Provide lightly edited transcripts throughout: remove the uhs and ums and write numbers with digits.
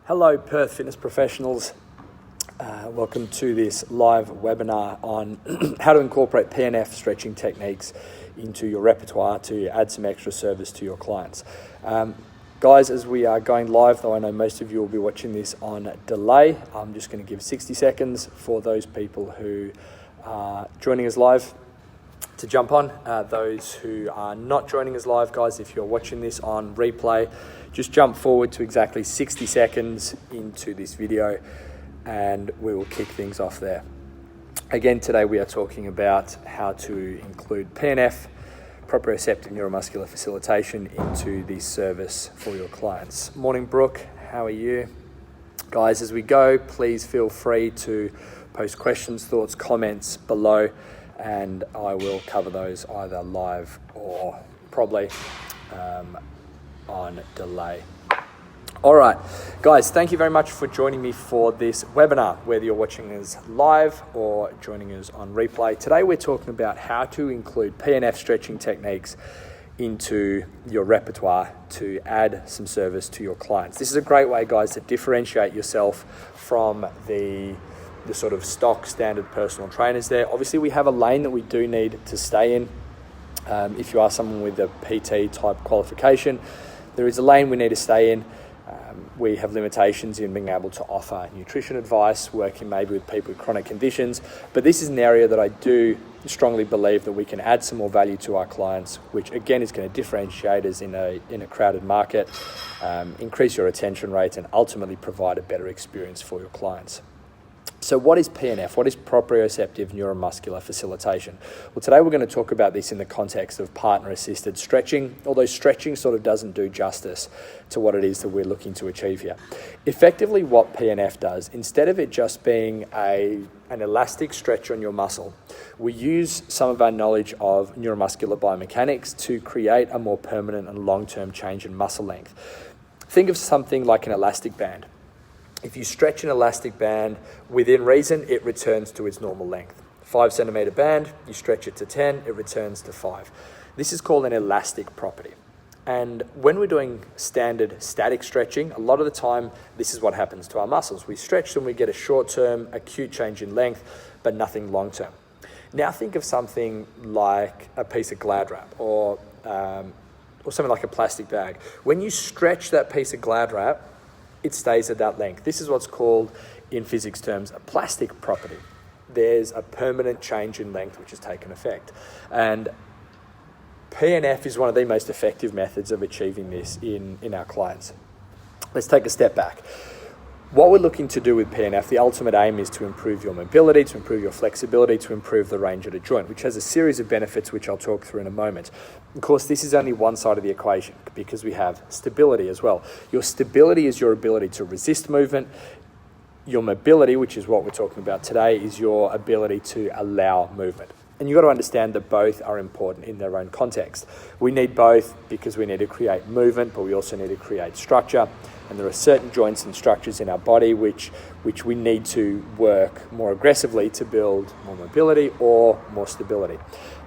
Hello Perth fitness professionals, welcome to this live webinar on how to incorporate PNF stretching techniques into your repertoire to add some extra service to your clients. Guys, as we are going live, though I know most of you will be watching this on delay, I'm just going to give 60 seconds for those people who are joining us live to jump on. Those who are not joining us live, guys, if you're watching this on replay, just jump forward to exactly 60 seconds into this video and we will kick things off there. Again, today we are talking about how to include PNF, Proprioceptive Neuromuscular Facilitation, into this service for your clients. Morning, Brooke. How are you? Guys, as we go, please feel free to post questions, thoughts, comments below, and I will cover those either live or probably on delay. All right, guys, thank you very much for joining me for this webinar, whether you're watching us live or joining us on replay. Today we're talking about how to include PNF stretching techniques into your repertoire to add some service to your clients. This is a great way, guys, to differentiate yourself from the sort of stock standard personal trainers there. Obviously, we have a lane that we do need to stay in. If you are someone with a PT type qualification, there is a lane we need to stay in. We have limitations in being able to offer nutrition advice, working maybe with people with chronic conditions, but this is an area that I do strongly believe that we can add some more value to our clients, which again is going to differentiate us in a crowded market, increase your retention rate, and ultimately provide a better experience for your clients. So what is PNF? What is Proprioceptive Neuromuscular Facilitation? Well, today we're going to talk about this in the context of partner-assisted stretching, although stretching sort of doesn't do justice to what it is that we're looking to achieve here. Effectively, what PNF does, instead of it just being an elastic stretch on your muscle, we use some of our knowledge of neuromuscular biomechanics to create a more permanent and long-term change in muscle length. Think of something like an elastic band. If you stretch an elastic band within reason, it returns to its normal length. 5 centimeter band, you stretch it to 10, it returns to 5. This is called an elastic property. And when we're doing standard static stretching, a lot of the time, this is what happens to our muscles. We stretch them, we get a short-term acute change in length, but nothing long-term. Now think of something like a piece of Glad wrap or something like a plastic bag. When you stretch that piece of Glad wrap, it stays at that length. This is what's called, in physics terms, a plastic property. There's a permanent change in length which has taken effect. And PNF is one of the most effective methods of achieving this in our clients. Let's take a step back. What we're looking to do with PNF, the ultimate aim is to improve your mobility, to improve your flexibility, to improve the range of a joint, which has a series of benefits which I'll talk through in a moment. Of course, this is only one side of the equation because we have stability as well. Your stability is your ability to resist movement. Your mobility, which is what we're talking about today, is your ability to allow movement. And you've got to understand that both are important in their own context. We need both because we need to create movement, but we also need to create structure. And there are certain joints and structures in our body which we need to work more aggressively to build more mobility or more stability.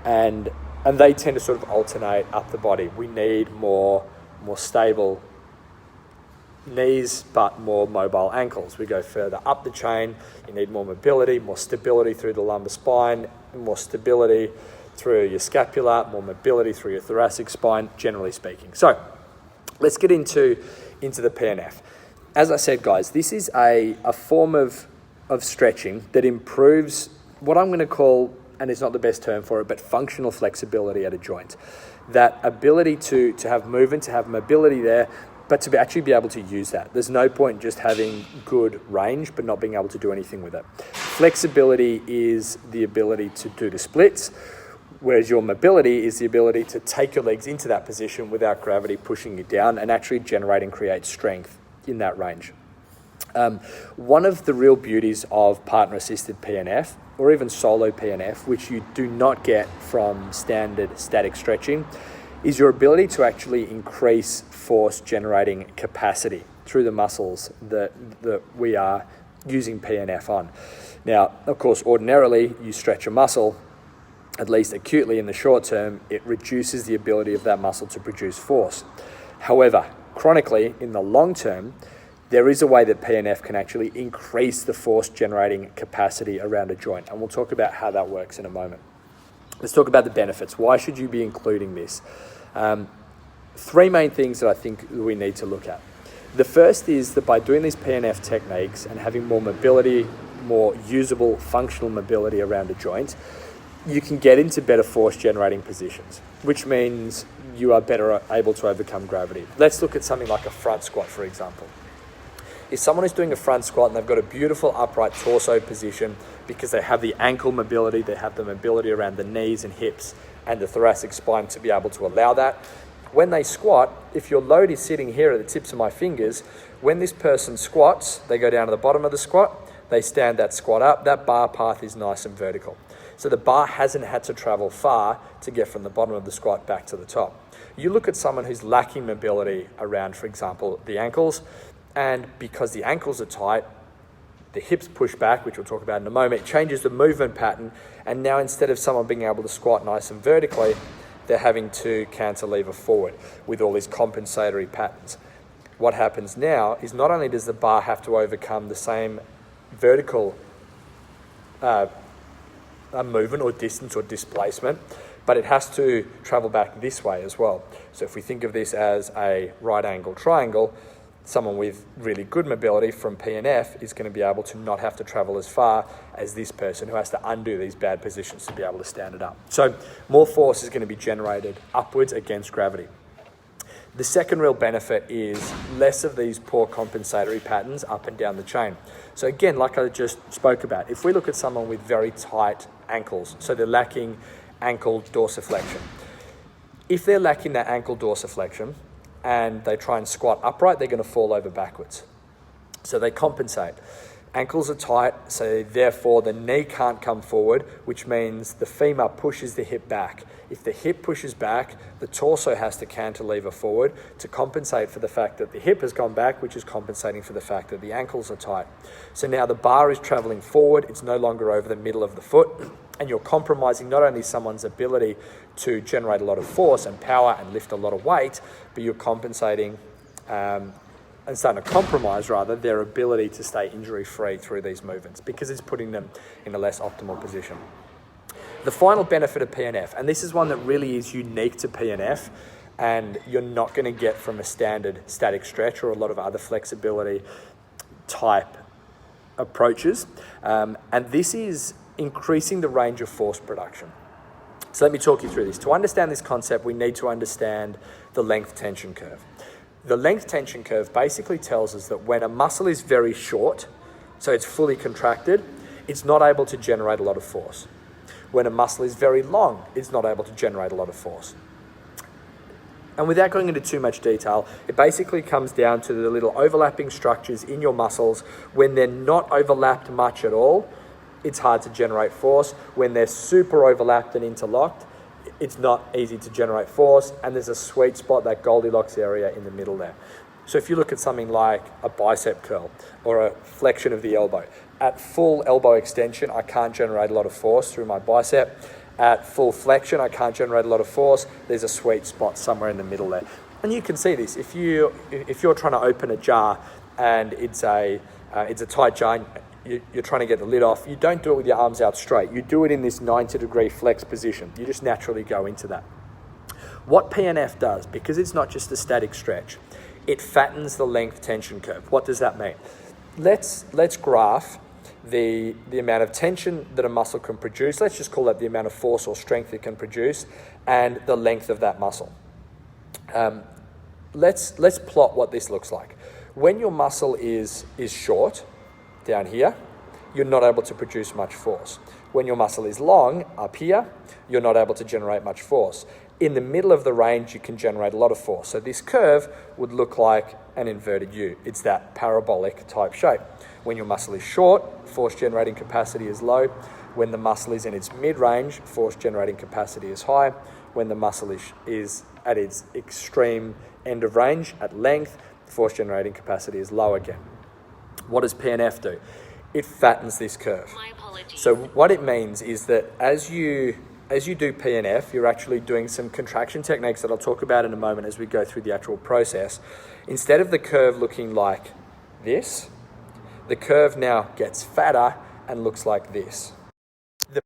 And they tend to sort of alternate up the body. We need more stable knees, but more mobile ankles. We go further up the chain, you need more mobility, more stability through the lumbar spine, more stability through your scapula, more mobility through your thoracic spine, generally speaking. So let's get into the PNF. As I said, guys, this is a form of stretching that improves what I'm going to call, and it's not the best term for it, but functional flexibility at a joint. That ability to have movement, to have mobility there, but to actually be able to use that. There's no point in just having good range, but not being able to do anything with it. Flexibility is the ability to do the splits, whereas your mobility is the ability to take your legs into that position without gravity pushing you down and actually generate and create strength in that range. One of the real beauties of partner-assisted PNF, or even solo PNF, which you do not get from standard static stretching, is your ability to actually increase force generating capacity through the muscles that we are using PNF on. Now, of course, ordinarily you stretch a muscle, at least acutely in the short term, it reduces the ability of that muscle to produce force. However, chronically, in the long term, there is a way that PNF can actually increase the force generating capacity around a joint. And we'll talk about how that works in a moment. Let's talk about the benefits. Why should you be including this? Three main things that I think we need to look at. The first is that by doing these PNF techniques and having more mobility, more usable functional mobility around a joint, you can get into better force generating positions, which means you are better able to overcome gravity. Let's look at something like a front squat, for example. If someone is doing a front squat and they've got a beautiful upright torso position because they have the ankle mobility, they have the mobility around the knees and hips and the thoracic spine to be able to allow that, when they squat, if your load is sitting here at the tips of my fingers, when this person squats, they go down to the bottom of the squat, they stand that squat up, that bar path is nice and vertical. So the bar hasn't had to travel far to get from the bottom of the squat back to the top. You look at someone who's lacking mobility around, for example, the ankles, and because the ankles are tight, the hips push back, which we'll talk about in a moment, it changes the movement pattern, and now instead of someone being able to squat nice and vertically, they're having to cantilever forward with all these compensatory patterns. What happens now is not only does the bar have to overcome the same vertical movement or distance or displacement, but it has to travel back this way as well. So if we think of this as a right angle triangle, someone with really good mobility from PNF is going to be able to not have to travel as far as this person who has to undo these bad positions to be able to stand it up. So more force is going to be generated upwards against gravity. The second real benefit is less of these poor compensatory patterns up and down the chain. So again, like I just spoke about, if we look at someone with very tight ankles, so they're lacking ankle dorsiflexion. If they're lacking that ankle dorsiflexion and they try and squat upright, they're going to fall over backwards. So they compensate. Ankles are tight, so therefore the knee can't come forward, which means the femur pushes the hip back. If the hip pushes back, the torso has to cantilever forward to compensate for the fact that the hip has gone back, which is compensating for the fact that the ankles are tight. So now the bar is traveling forward, it's no longer over the middle of the foot, and you're compromising not only someone's ability to generate a lot of force and power and lift a lot of weight, but you're compensating and starting to compromise, rather, their ability to stay injury-free through these movements because it's putting them in a less optimal position. The final benefit of PNF, and this is one that really is unique to PNF, and you're not going to get from a standard static stretch or a lot of other flexibility type approaches, and this is increasing the range of force production. So let me talk you through this. To understand this concept, we need to understand the length tension curve. The length tension curve basically tells us that when a muscle is very short, so it's fully contracted, it's not able to generate a lot of force. When a muscle is very long, it's not able to generate a lot of force. And without going into too much detail, it basically comes down to the little overlapping structures in your muscles. When they're not overlapped much at all, it's hard to generate force. When they're super overlapped and interlocked, it's not easy to generate force, and there's a sweet spot, that Goldilocks area in the middle there. So if you look at something like a bicep curl or a flexion of the elbow, at full elbow extension, I can't generate a lot of force through my bicep. At full flexion, I can't generate a lot of force. There's a sweet spot somewhere in the middle there. And you can see this. If you're trying to open a jar and it's a tight jar, you're trying to get the lid off, you don't do it with your arms out straight. You do it in this 90-degree flex position. You just naturally go into that. What PNF does, because it's not just a static stretch, it fattens the length tension curve. What does that mean? Let's graph the amount of tension that a muscle can produce. Let's just call that the amount of force or strength it can produce, and the length of that muscle. Let's plot what this looks like. When your muscle is short, down here, you're not able to produce much force. When your muscle is long, up here, you're not able to generate much force. In the middle of the range, you can generate a lot of force. So this curve would look like an inverted U. It's that parabolic type shape. When your muscle is short, force generating capacity is low. When the muscle is in its mid-range, force generating capacity is high. When the muscle is at its extreme end of range, at length, force generating capacity is low again. What does PNF do? It fattens this curve. So what it means is that as you do PNF, you're actually doing some contraction techniques that I'll talk about in a moment as we go through the actual process. Instead of the curve looking like this. The curve now gets fatter and looks like this. The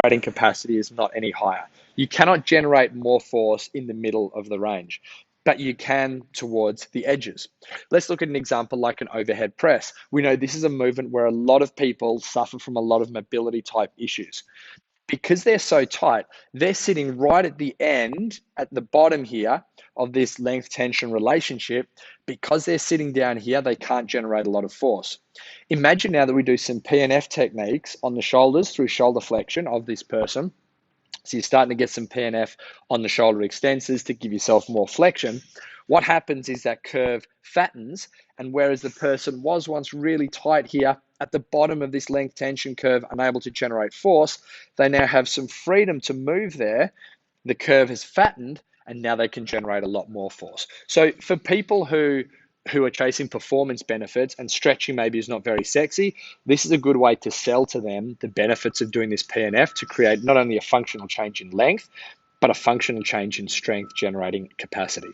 generating capacity is not any higher. You cannot generate more force in the middle of the range, but you can towards the edges. Let's look at an example like an overhead press. We know this is a movement where a lot of people suffer from a lot of mobility type issues. Because they're so tight, they're sitting right at the end, at the bottom here of this length tension relationship. Because they're sitting down here, they can't generate a lot of force. Imagine now that we do some PNF techniques on the shoulders through shoulder flexion of this person. So you're starting to get some PNF on the shoulder extensors to give yourself more flexion. What happens is that curve fattens, and whereas the person was once really tight here at the bottom of this length tension curve, unable to generate force, they now have some freedom to move there. The curve has fattened, and now they can generate a lot more force. So for people who are chasing performance benefits and stretching maybe is not very sexy, this is a good way to sell to them the benefits of doing this PNF to create not only a functional change in length, but a functional change in strength generating capacity.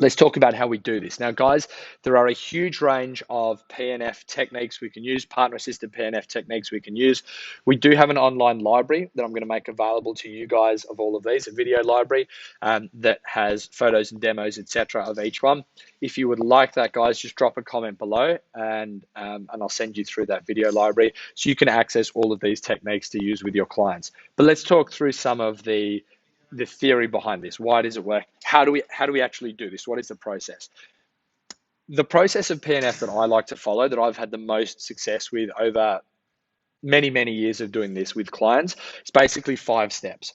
Let's talk about how we do this. Now, guys, there are a huge range of PNF techniques we can use, partner-assisted PNF techniques we can use. We do have an online library that I'm going to make available to you guys of all of these, a video library that has photos and demos, etc., of each one. If you would like that, guys, just drop a comment below and I'll send you through that video library so you can access all of these techniques to use with your clients. But let's talk through some of the theory behind this. Why does it work? How do we actually do this? What is the process? The process of PNF that I like to follow, that I've had the most success with over many, many years of doing this with clients, is basically 5 steps.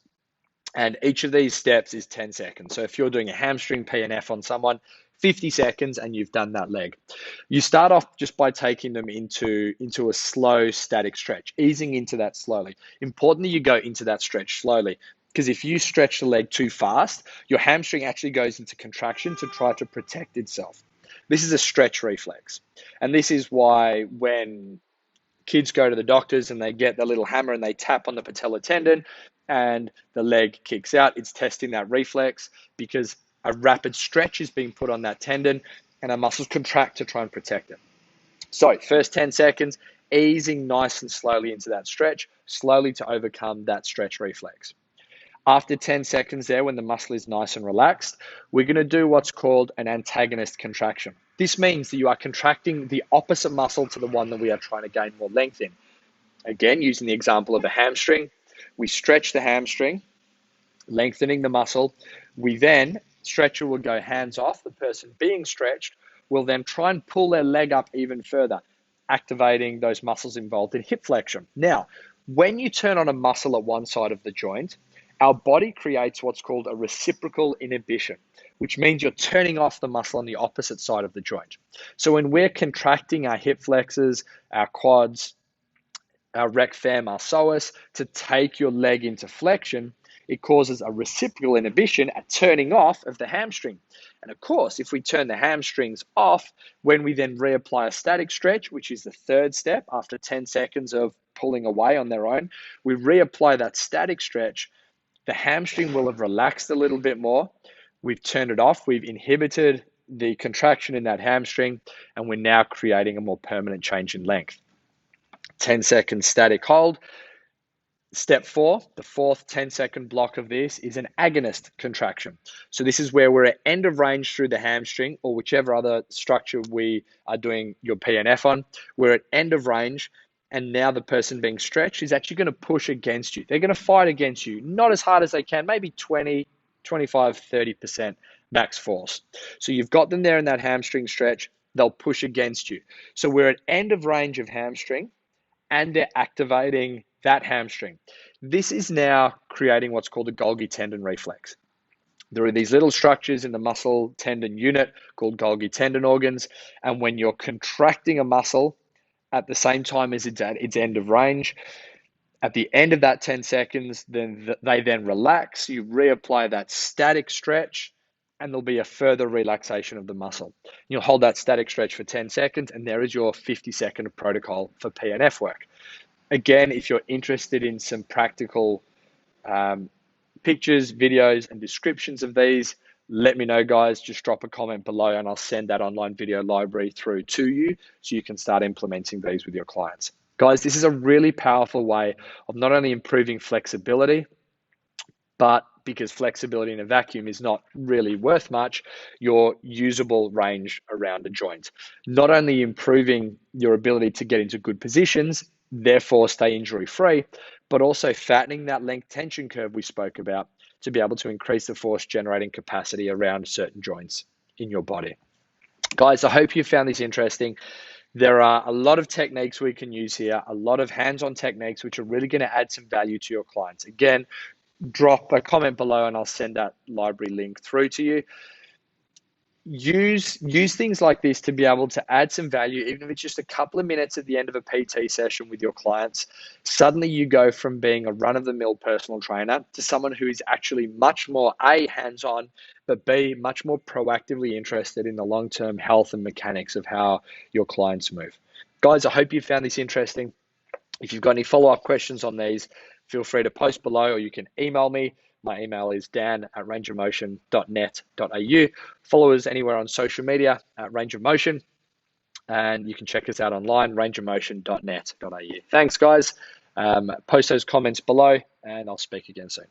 And each of these steps is 10 seconds. So if you're doing a hamstring PNF on someone, 50 seconds and you've done that leg. You start off just by taking them into a slow static stretch, easing into that slowly. Important that you go into that stretch slowly, because if you stretch the leg too fast, your hamstring actually goes into contraction to try to protect itself. This is a stretch reflex. And this is why when kids go to the doctors and they get the little hammer and they tap on the patellar tendon and the leg kicks out, it's testing that reflex because a rapid stretch is being put on that tendon and our muscles contract to try and protect it. So first 10 seconds, easing nice and slowly into that stretch, slowly to overcome that stretch reflex. After 10 seconds there, when the muscle is nice and relaxed, we're going to do what's called an antagonist contraction. This means that you are contracting the opposite muscle to the one that we are trying to gain more length in. Again, using the example of a hamstring, we stretch the hamstring, lengthening the muscle. We then, stretcher will go hands off. The person being stretched will then try and pull their leg up even further, activating those muscles involved in hip flexion. Now, when you turn on a muscle at one side of the joint, our body creates what's called a reciprocal inhibition, which means you're turning off the muscle on the opposite side of the joint. So when we're contracting our hip flexors, our quads, our rec fem, our psoas, to take your leg into flexion, it causes a reciprocal inhibition, a turning off of the hamstring. And of course, if we turn the hamstrings off, when we then reapply a static stretch, which is the third step after 10 seconds of pulling away on their own, we reapply that static stretch, the hamstring will have relaxed a little bit more. We've turned it off. We've inhibited the contraction in that hamstring, and we're now creating a more permanent change in length. 10 seconds static hold. Step 4, the fourth 10-second block of this is an agonist contraction. So this is where we're at end of range through the hamstring or whichever other structure we are doing your PNF on. We're at end of range. And now the person being stretched is actually going to push against you. They're going to fight against you, not as hard as they can, maybe 20, 25, 30% max force. So you've got them there in that hamstring stretch. They'll push against you. So we're at end of range of hamstring and they're activating that hamstring. This is now creating what's called a Golgi tendon reflex. There are these little structures in the muscle tendon unit called Golgi tendon organs. And when you're contracting a muscle, at the same time as it's at its end of range, at the end of that 10 seconds, then they then relax. You reapply that static stretch, and there'll be a further relaxation of the muscle. You'll hold that static stretch for 10 seconds, and there is your 50-second protocol for PNF work. Again, if you're interested in some practical pictures, videos, and descriptions of these, let me know, guys. Just drop a comment below and I'll send that online video library through to you so you can start implementing these with your clients. Guys, this is a really powerful way of not only improving flexibility, but because flexibility in a vacuum is not really worth much, your usable range around a joint. Not only improving your ability to get into good positions, therefore stay injury free, but also fattening that length tension curve we spoke about to be able to increase the force generating capacity around certain joints in your body. Guys, I hope you found this interesting. There are a lot of techniques we can use here, a lot of hands-on techniques which are really going to add some value to your clients. Again, drop a comment below and I'll send that library link through to you. Use things like this to be able to add some value, even if it's just a couple of minutes at the end of a PT session with your clients. Suddenly you go from being a run-of-the-mill personal trainer to someone who is actually much more A, hands-on, but B, much more proactively interested in the long-term health and mechanics of how your clients move. Guys, I hope you found this interesting. If you've got any follow-up questions on these, feel free to post below or you can email me. My email is dan@rangeofmotion.net.au. Follow us anywhere on social media at Range of Motion, and you can check us out online, rangeofmotion.net.au. Thanks, guys. Post those comments below, and I'll speak again soon.